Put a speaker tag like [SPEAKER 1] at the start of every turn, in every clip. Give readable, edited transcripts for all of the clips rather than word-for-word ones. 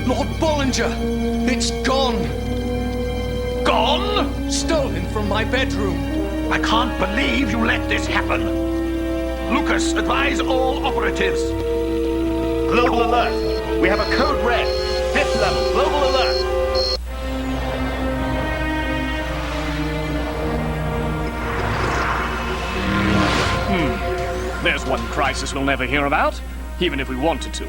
[SPEAKER 1] Lord Bollinger! It's gone!
[SPEAKER 2] Gone?
[SPEAKER 1] Stolen from my bedroom.
[SPEAKER 2] I can't believe you let this happen. Lucas, advise all operatives.
[SPEAKER 3] Global alert. We have a code red. 5th level. Global alert.
[SPEAKER 4] There's one crisis we'll never hear about, even if we wanted to.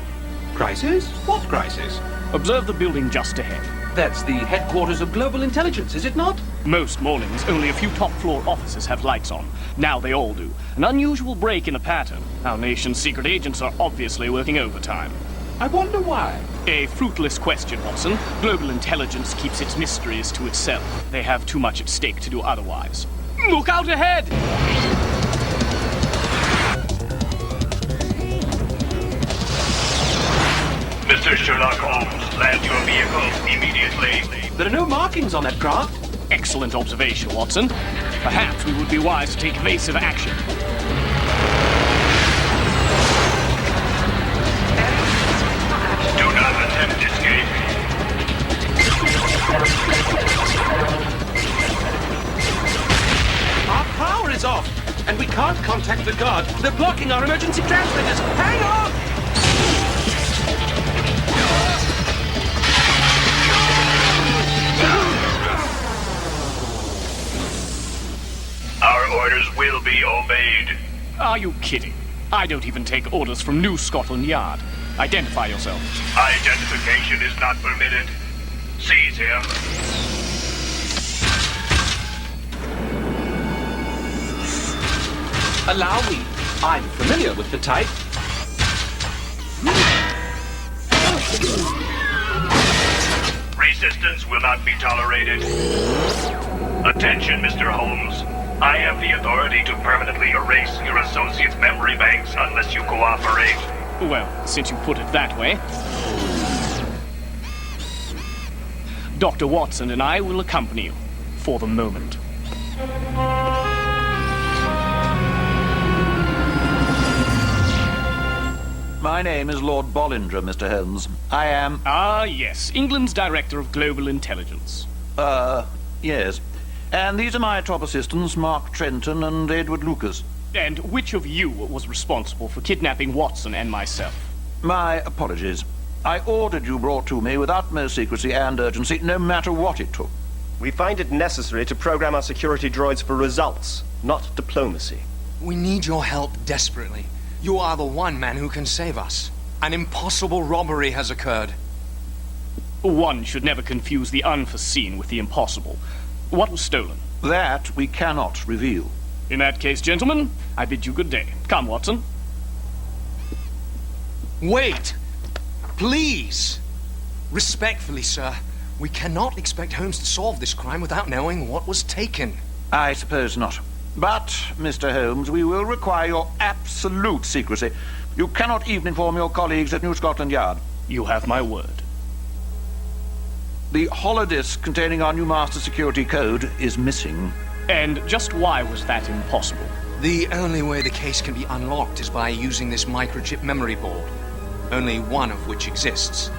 [SPEAKER 5] Crisis? What crisis?
[SPEAKER 4] Observe the building just ahead.
[SPEAKER 5] That's the headquarters of Global Intelligence, is it not?
[SPEAKER 4] Most mornings, only a few top-floor offices have lights on. Now they all do. An unusual break in the pattern. Our nation's secret agents are obviously working overtime.
[SPEAKER 5] I wonder why.
[SPEAKER 4] A fruitless question, Watson. Global Intelligence keeps its mysteries to itself. They have too much at stake to do otherwise. Look out ahead!
[SPEAKER 6] Mr. Sherlock Holmes, land your vehicle immediately.
[SPEAKER 5] There are no markings on that craft.
[SPEAKER 4] Excellent observation, Watson. Perhaps we would be wise to take evasive action.
[SPEAKER 6] Do not attempt escape.
[SPEAKER 5] Our power is off, and we can't contact the guard. They're blocking our emergency transmitters. Hang on!
[SPEAKER 6] Our orders will be obeyed.
[SPEAKER 4] Are you kidding? I don't even take orders from New Scotland Yard. Identify yourself.
[SPEAKER 6] Identification is not permitted. Seize him.
[SPEAKER 5] Allow me. I'm familiar with the type.
[SPEAKER 6] Resistance will not be tolerated. Attention, Mr. Holmes. I have the authority to permanently erase your associates' memory banks unless you cooperate.
[SPEAKER 4] Well, since you put it that way. Dr. Watson and I will accompany you, for the moment.
[SPEAKER 2] My name is Lord Bollinger, Mr. Holmes. I am...
[SPEAKER 4] Ah, yes, England's Director of Global Intelligence.
[SPEAKER 2] yes. And these are my top assistants, Mark Trenton and Edward Lucas.
[SPEAKER 4] And which of you was responsible for kidnapping Watson and myself?
[SPEAKER 2] My apologies. I ordered you brought to me with utmost secrecy and urgency, no matter what it took.
[SPEAKER 3] We find it necessary to program our security droids for results, not diplomacy.
[SPEAKER 1] We need your help desperately. You are the one man who can save us. An impossible robbery has occurred.
[SPEAKER 4] One should never confuse the unforeseen with the impossible. What was stolen?
[SPEAKER 2] That we cannot reveal.
[SPEAKER 4] In that case, gentlemen, I bid you good day. Come, Watson.
[SPEAKER 1] Wait! Please! Respectfully, sir, we cannot expect Holmes to solve this crime without knowing what was taken.
[SPEAKER 2] I suppose not. But, Mr. Holmes, we will require your absolute secrecy. You cannot even inform your colleagues at New Scotland Yard.
[SPEAKER 4] You have my word.
[SPEAKER 2] The holodisk containing our new master security code is missing.
[SPEAKER 4] And just why was that impossible?
[SPEAKER 1] The only way the case can be unlocked is by using this microchip memory board, only one of which exists.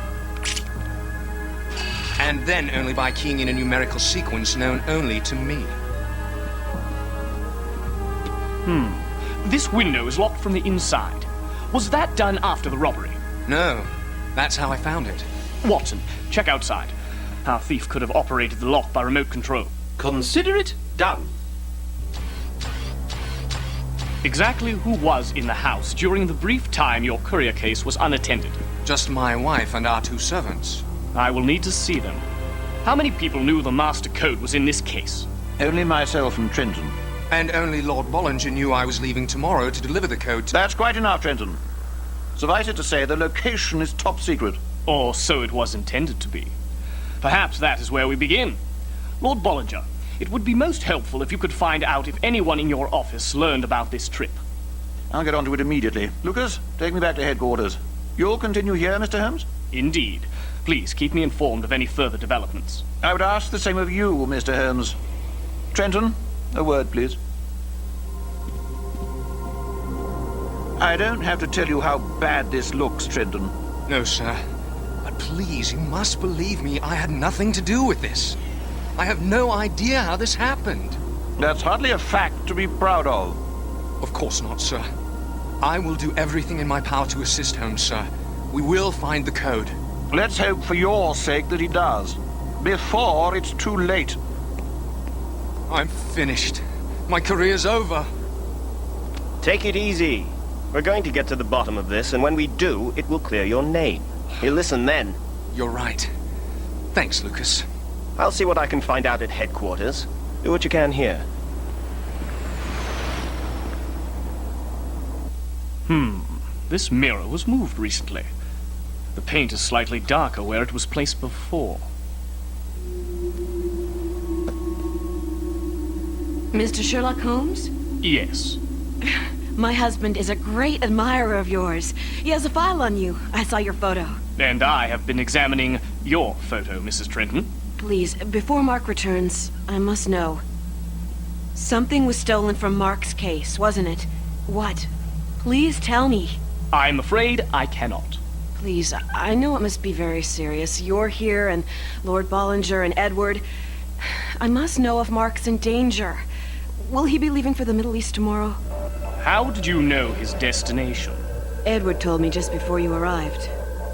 [SPEAKER 1] And then only by keying in a numerical sequence known only to me.
[SPEAKER 4] This window is locked from the inside. Was that done after the robbery?
[SPEAKER 1] No, that's how I found it.
[SPEAKER 4] Watson, check outside. Our thief could have operated the lock by remote control.
[SPEAKER 5] Consider it done.
[SPEAKER 4] Exactly who was in the house during the brief time your courier case was unattended?
[SPEAKER 1] Just my wife and our two servants.
[SPEAKER 4] I will need to see them. How many people knew the master code was in this case?
[SPEAKER 2] Only myself and Trenton.
[SPEAKER 1] And only Lord Bollinger knew I was leaving tomorrow to deliver the code to...
[SPEAKER 2] That's quite enough, Trenton. Suffice it to say, the location is top secret.
[SPEAKER 4] Or so it was intended to be. Perhaps that is where we begin. Lord Bollinger, it would be most helpful if you could find out if anyone in your office learned about this trip.
[SPEAKER 2] I'll get onto it immediately. Lucas, take me back to headquarters. You'll continue here, Mr. Holmes?
[SPEAKER 4] Indeed. Please keep me informed of any further developments.
[SPEAKER 2] I would ask the same of you, Mr. Holmes. Trenton, a word, please. I don't have to tell you how bad this looks, Trenton.
[SPEAKER 1] No, sir. But please, you must believe me. I had nothing to do with this. I have no idea how this happened.
[SPEAKER 2] That's hardly a fact to be proud of.
[SPEAKER 1] Of course not, sir. I will do everything in my power to assist Holmes, sir. We will find the code.
[SPEAKER 2] Let's hope for your sake that he does. Before it's too late.
[SPEAKER 1] I'm finished. My career's over.
[SPEAKER 3] Take it easy. We're going to get to the bottom of this, and when we do, it will clear your name. You'll listen then.
[SPEAKER 1] You're right. Thanks, Lucas.
[SPEAKER 3] I'll see what I can find out at headquarters. Do what you can here.
[SPEAKER 4] This mirror was moved recently. The paint is slightly darker where it was placed before.
[SPEAKER 7] Mr. Sherlock Holmes?
[SPEAKER 4] Yes.
[SPEAKER 7] My husband is a great admirer of yours. He has a file on you. I saw your photo.
[SPEAKER 4] And I have been examining your photo, Mrs. Trenton.
[SPEAKER 7] Please, before Mark returns, I must know. Something was stolen from Mark's case, wasn't it? What? Please tell me.
[SPEAKER 4] I'm afraid I cannot.
[SPEAKER 7] Please, I know it must be very serious. You're here, and Lord Bollinger and Edward. I must know if Mark's in danger. Will he be leaving for the Middle East tomorrow?
[SPEAKER 4] How did you know his destination?
[SPEAKER 7] Edward told me just before you arrived.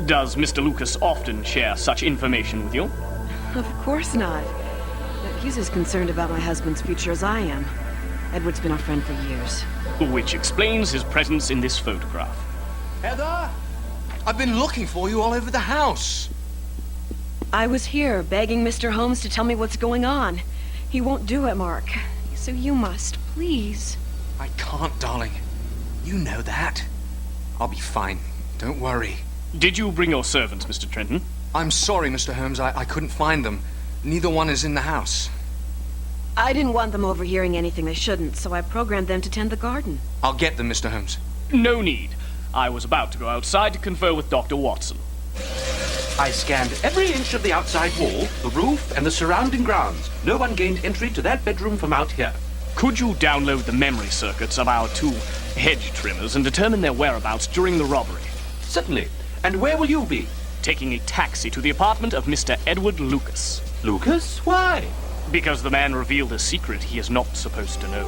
[SPEAKER 4] Does Mr. Lucas often share such information with you?
[SPEAKER 7] Of course not. He's as concerned about my husband's future as I am. Edward's been our friend for years.
[SPEAKER 4] Which explains his presence in this photograph.
[SPEAKER 1] Heather? I've been looking for you all over the house.
[SPEAKER 7] I was here begging Mr. Holmes to tell me what's going on. He won't do it, Mark. So you must, please.
[SPEAKER 1] I can't, darling. You know that. I'll be fine. Don't worry.
[SPEAKER 4] Did you bring your servants, Mr. Trenton?
[SPEAKER 1] I'm sorry, Mr. Holmes. I couldn't find them. Neither one is in the house.
[SPEAKER 7] I didn't want them overhearing anything they shouldn't, so I programmed them to tend the garden.
[SPEAKER 1] I'll get them, Mr. Holmes.
[SPEAKER 4] No need. I was about to go outside to confer with Dr. Watson.
[SPEAKER 5] I scanned every inch of the outside wall, the roof, and the surrounding grounds. No one gained entry to that bedroom from out here.
[SPEAKER 4] Could you download the memory circuits of our two hedge trimmers and determine their whereabouts during the robbery?
[SPEAKER 5] Certainly. And where will you be?
[SPEAKER 4] Taking a taxi to the apartment of Mr. Edward Lucas.
[SPEAKER 5] Lucas? Why?
[SPEAKER 4] Because the man revealed a secret he is not supposed to know.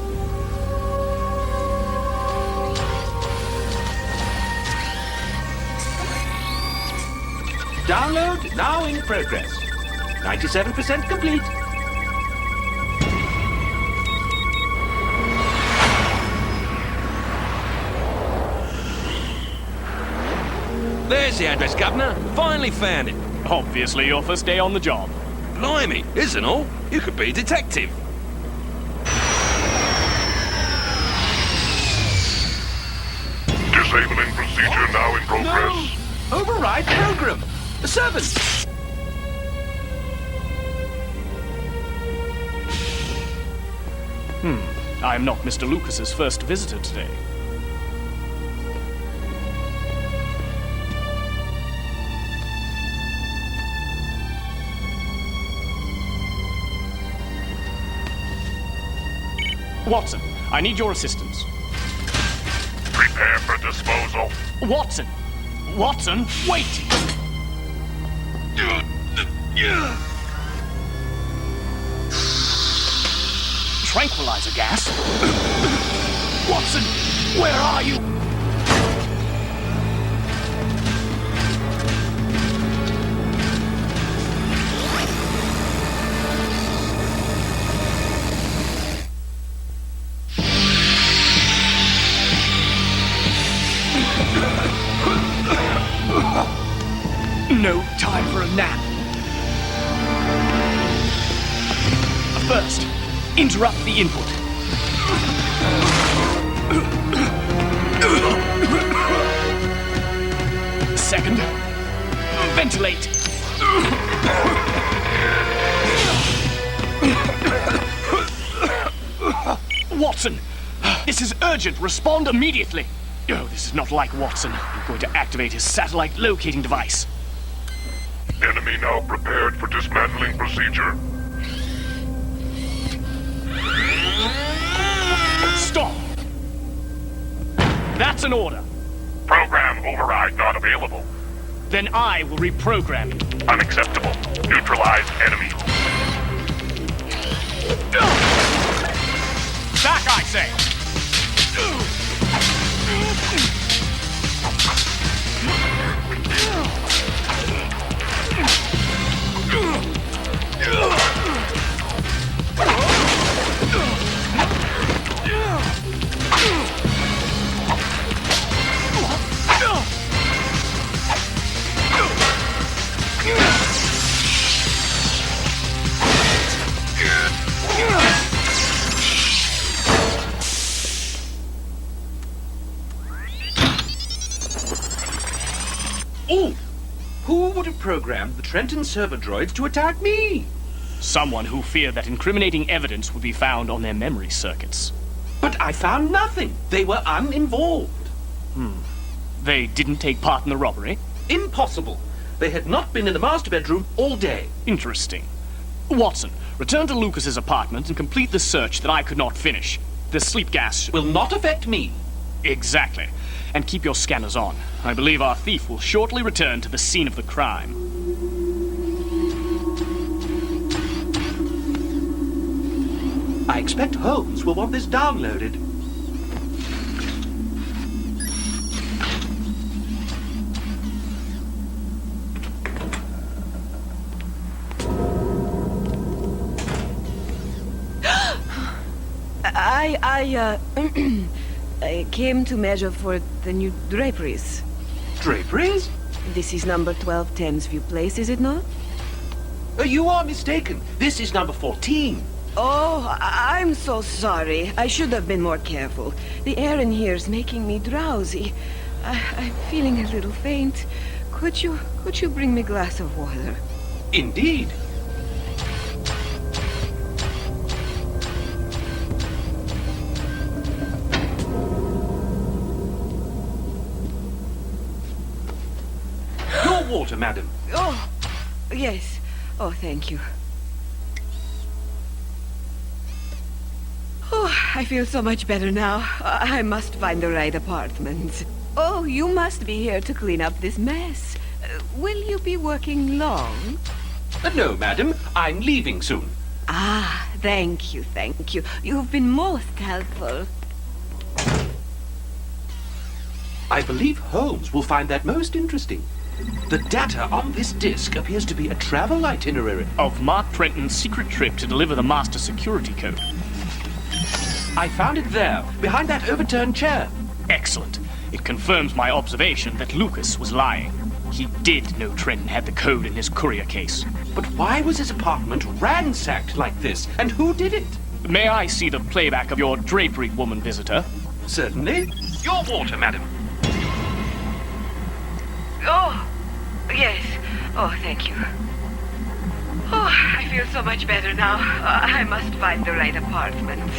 [SPEAKER 5] Download now in progress. 97% complete.
[SPEAKER 8] There's the address, Governor. Finally found it.
[SPEAKER 4] Obviously your first day on the job.
[SPEAKER 8] Blimey, isn't all? You could be a detective.
[SPEAKER 6] Disabling procedure now in progress.
[SPEAKER 5] No! Override program! Servants!
[SPEAKER 4] I am not Mr. Lucas's first visitor today. Watson, I need your assistance.
[SPEAKER 6] Prepare for disposal.
[SPEAKER 4] Watson! Watson, wait! Tranquilizer gas? Watson, where are you? No time for a nap. First, interrupt the input. Second, ventilate. Watson, this is urgent. Respond immediately. Oh, this is not like Watson. I'm going to activate his satellite locating device.
[SPEAKER 6] Enemy now prepared for dismantling procedure.
[SPEAKER 4] Stop! That's an order.
[SPEAKER 6] Program override not available.
[SPEAKER 4] Then I will reprogram you.
[SPEAKER 6] Unacceptable. Neutralize enemy.
[SPEAKER 4] Back, I say!
[SPEAKER 5] Oh! Who would have programmed the Trenton server droids to attack me?
[SPEAKER 4] Someone who feared that incriminating evidence would be found on their memory circuits.
[SPEAKER 5] But I found nothing. They were uninvolved.
[SPEAKER 4] They didn't take part in the robbery?
[SPEAKER 5] Impossible. They had not been in the master bedroom all day.
[SPEAKER 4] Interesting. Watson, return to Lucas's apartment and complete the search that I could not finish. The sleep gas...
[SPEAKER 5] Will not affect me.
[SPEAKER 4] Exactly. And keep your scanners on. I believe our thief will shortly return to the scene of the crime.
[SPEAKER 5] I expect Holmes will want this downloaded.
[SPEAKER 7] I came to measure for the new draperies.
[SPEAKER 5] Draperies?
[SPEAKER 7] This is number 12 Thamesview Place, is it not?
[SPEAKER 5] You are mistaken. This is number 14.
[SPEAKER 7] Oh, I'm so sorry. I should have been more careful. The air in here is making me drowsy. I'm feeling a little faint. Could you bring me a glass of water?
[SPEAKER 5] Indeed. Your water, madam.
[SPEAKER 7] Oh, yes. Oh, thank you. Oh, I feel so much better now. I must find the right apartment. Oh, you must be here to clean up this mess. Will you be working long?
[SPEAKER 5] No, madam. I'm leaving soon.
[SPEAKER 7] Ah, thank you, thank you. You've been most helpful.
[SPEAKER 5] I believe Holmes will find that most interesting. The data on this disk appears to be a travel itinerary.
[SPEAKER 4] Of Mark Trenton's secret trip to deliver the Master Security Code.
[SPEAKER 5] I found it there, behind that overturned chair.
[SPEAKER 4] Excellent. It confirms my observation that Lucas was lying. He did know Trenton had the code in his courier case.
[SPEAKER 5] But why was his apartment ransacked like this? And who did it?
[SPEAKER 4] May I see the playback of your drapery woman visitor?
[SPEAKER 5] Certainly. Your water, madam.
[SPEAKER 7] Oh, yes. Oh, thank you. Oh, I feel so much better now. I must find the right apartment.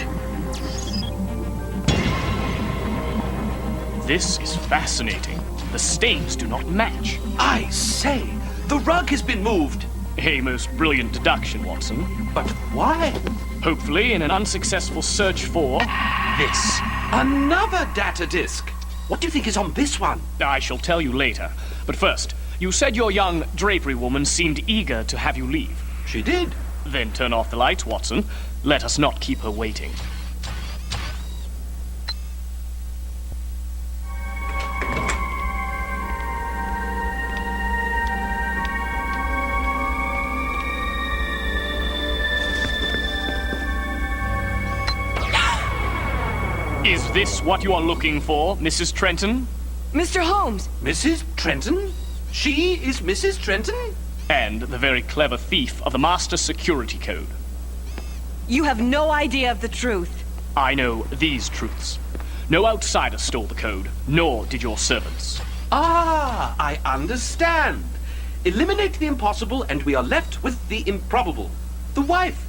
[SPEAKER 4] This is fascinating. The stains do not match.
[SPEAKER 5] I say, the rug has been moved.
[SPEAKER 4] A most brilliant deduction, Watson.
[SPEAKER 5] But why?
[SPEAKER 4] Hopefully in an unsuccessful search for this.
[SPEAKER 5] Another data disk. What do you think is on this one?
[SPEAKER 4] I shall tell you later. But first, you said your young drapery woman seemed eager to have you leave.
[SPEAKER 5] She did.
[SPEAKER 4] Then turn off the lights, Watson. Let us not keep her waiting. Is this what you are looking for, Mrs. Trenton?
[SPEAKER 7] Mr. Holmes!
[SPEAKER 5] Mrs. Trenton? She is Mrs. Trenton?
[SPEAKER 4] And the very clever thief of the Master Security Code.
[SPEAKER 7] You have no idea of the truth.
[SPEAKER 4] I know these truths. No outsider stole the code, nor did your servants.
[SPEAKER 5] Ah, I understand. Eliminate the impossible and we are left with the improbable. The wife.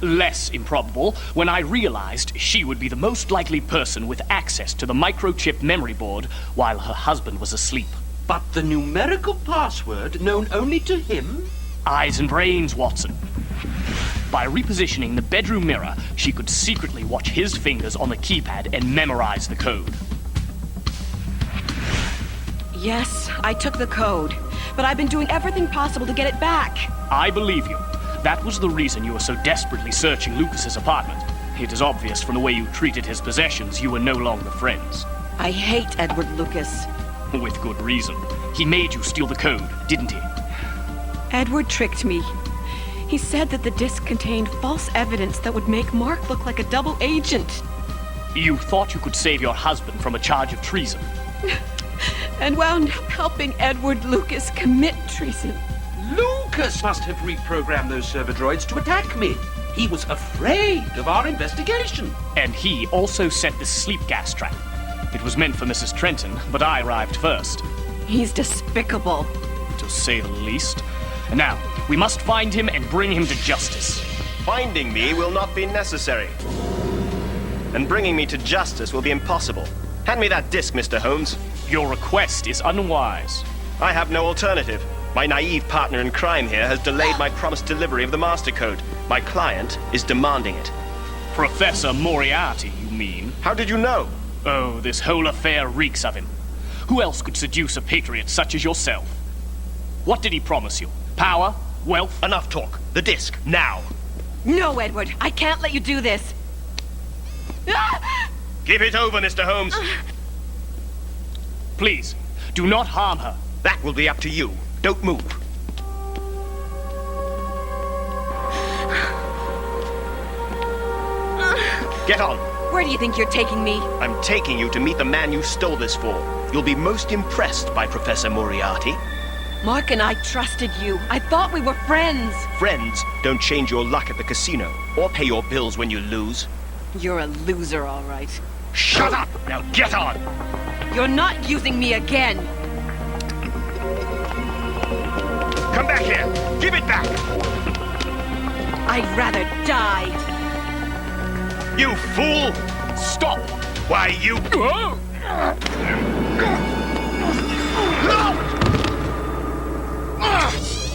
[SPEAKER 4] Less improbable when I realized she would be the most likely person with access to the microchip memory board while her husband was asleep.
[SPEAKER 5] But the numerical password known only to him?
[SPEAKER 4] Eyes and brains, Watson. By repositioning the bedroom mirror, she could secretly watch his fingers on the keypad and memorize the code.
[SPEAKER 7] Yes, I took the code, but I've been doing everything possible to get it back.
[SPEAKER 4] I believe you. That was the reason you were so desperately searching Lucas's apartment. It is obvious from the way you treated his possessions you were no longer friends.
[SPEAKER 7] I hate Edward Lucas.
[SPEAKER 4] With good reason. He made you steal the code, didn't he?
[SPEAKER 7] Edward tricked me. He said that the disc contained false evidence that would make Mark look like a double agent.
[SPEAKER 4] You thought you could save your husband from a charge of treason.
[SPEAKER 7] And wound up helping Edward Lucas commit treason.
[SPEAKER 5] Lucas must have reprogrammed those server droids to attack me. He was afraid of our investigation.
[SPEAKER 4] And he also set the sleep gas trap. It was meant for Mrs. Trenton, but I arrived first,
[SPEAKER 7] He's despicable.
[SPEAKER 4] to say the least. And now, we must find him and bring him to justice.
[SPEAKER 3] Finding me will not be necessary. And bringing me to justice will be impossible. Hand me that disc, Mr. Holmes.
[SPEAKER 4] Your request is unwise.
[SPEAKER 3] I have no alternative. My naive partner in crime here has delayed my promised delivery of the master code. My client is demanding it.
[SPEAKER 4] Professor Moriarty, you mean?
[SPEAKER 3] How did you know?
[SPEAKER 4] Oh, this whole affair reeks of him. Who else could seduce a patriot such as yourself? What did he promise you? Power? Wealth?
[SPEAKER 3] Enough talk. The disc, now.
[SPEAKER 7] No, Edward, I can't let you do this.
[SPEAKER 3] Give it over, Mr. Holmes.
[SPEAKER 4] Please, do not harm her.
[SPEAKER 3] That will be up to you. Don't move. Get on.
[SPEAKER 7] Where do you think you're taking me?
[SPEAKER 3] I'm taking you to meet the man you stole this for. You'll be most impressed by Professor Moriarty.
[SPEAKER 7] Mark and I trusted you. I thought we were friends.
[SPEAKER 3] Friends don't change your luck at the casino or pay your bills when you lose.
[SPEAKER 7] You're a loser, all right.
[SPEAKER 3] Shut up! Now get on!
[SPEAKER 7] You're not using me again.
[SPEAKER 3] Come back here! Give it back!
[SPEAKER 7] I'd rather die.
[SPEAKER 3] You fool!
[SPEAKER 4] Stop!
[SPEAKER 3] Why, you...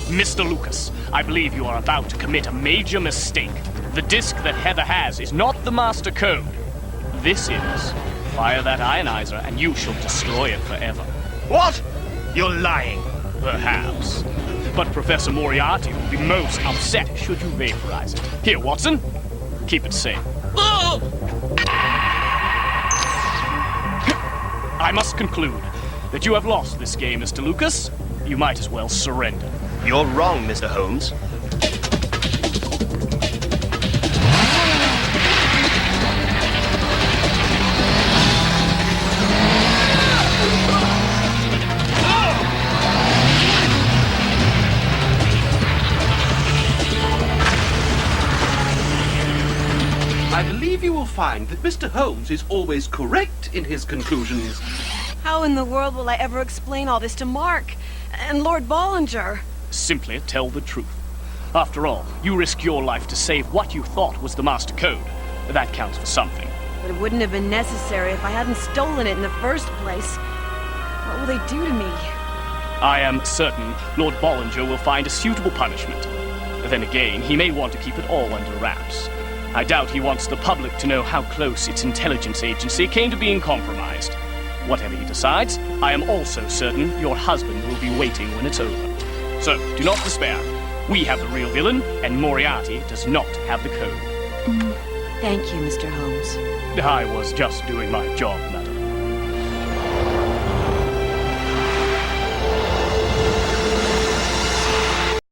[SPEAKER 4] Mr. Lucas, I believe you are about to commit a major mistake. The disc that Heather has is not the master code. This is. Fire that ionizer and you shall destroy it forever.
[SPEAKER 3] What? You're lying.
[SPEAKER 4] Perhaps. But Professor Moriarty will be most upset should you vaporize it. Here, Watson. Keep it safe. I must conclude that you have lost this game, Mr. Lucas. You might as well surrender.
[SPEAKER 3] You're wrong, Mr. Holmes.
[SPEAKER 5] I believe you will find that Mr. Holmes is always correct in his conclusions.
[SPEAKER 7] How in the world will I ever explain all this to Mark and Lord Bollinger?
[SPEAKER 4] Simply tell the truth. After all, you risked your life to save what you thought was the master code. That counts for something.
[SPEAKER 7] But it wouldn't have been necessary if I hadn't stolen it in the first place. What will they do to me?
[SPEAKER 4] I am certain Lord Bollinger will find a suitable punishment. Then again, he may want to keep it all under wraps. I doubt he wants the public to know how close its intelligence agency came to being compromised. Whatever he decides, I am also certain your husband will be waiting when it's over. So, do not despair. We have the real villain, and Moriarty does not have the code.
[SPEAKER 7] Thank you, Mr. Holmes.
[SPEAKER 4] I was just doing my job, Madam.